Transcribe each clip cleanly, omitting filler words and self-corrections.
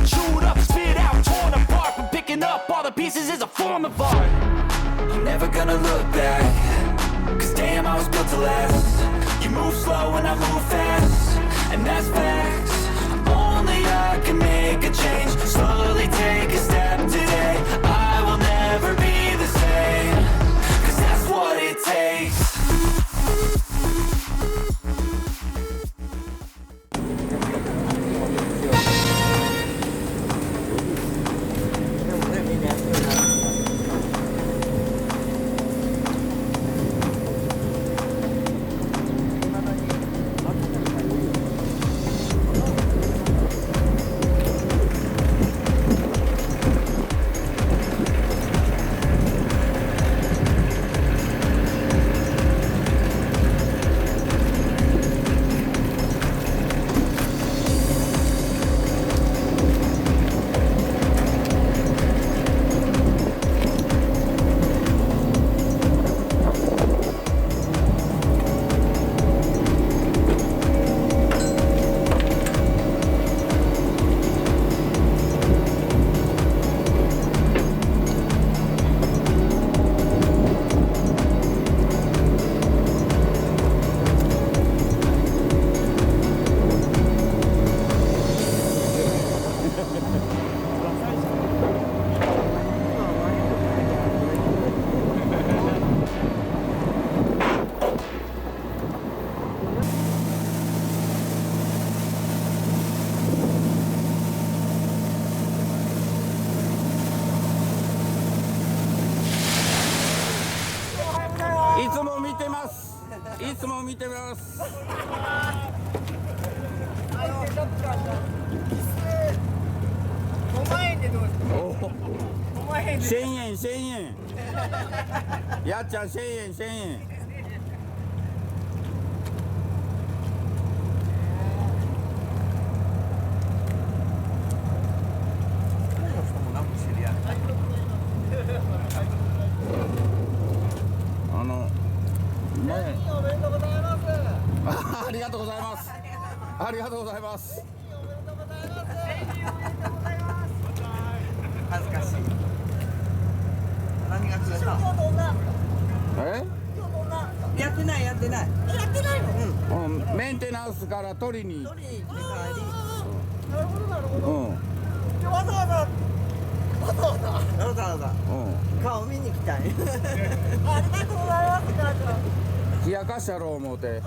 chewed up, spit out, torn apart. But picking up all the pieces is a form of art. I'm never gonna look back, cause damn I was built to last. You move slow and I move fast, and that's facts. Only I can make a change, slowly take a step today. I will never be the same, cause that's what it takes.いつも見てます。いつも見てます。5万円でどうですか。5万円で。1000円、1000円。やっちゃん1000円、1000円。ありがとうございます。ありがとうございます。恥ずかしい。何が釣れた？やってないやってない。やってないの？うん。メンテナンスから取りに。なるほどなるほど。うん。わざわざ。顔見に来たい。ありがとうございます。母ちゃん。冷やかしたろう思うて。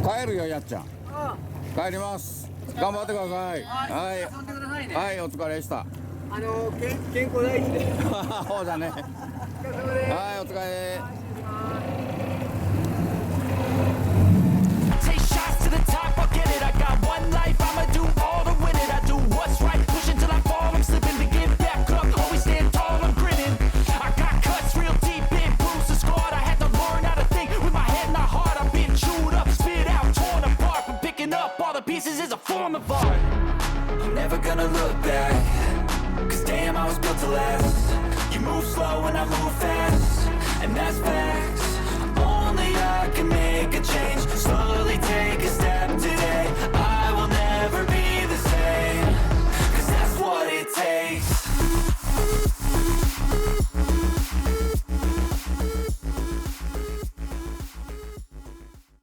帰るよやっちゃん。帰ります。頑張ってください。はい。遊んでくださいね。はい、お疲れでした。健康第一で。そうだね。はい、お疲れ。Take shots to the top, I'll get it. I got one life, I'ma do all to win it. I do what's right, pushing till I fall. I'm slipping to get back up, always stand tall, I'm grinning. I got cuts real deep, big bruises scarred. I had to learn how to think with my head and my heart. I've been chewed up, spit out, torn apart. But picking up all the pieces is a form of art. I'm never gonna look back, cause damn, I was built to last. You move slow and I move fast, and that's facts. Only I can make a change, slowly take a step.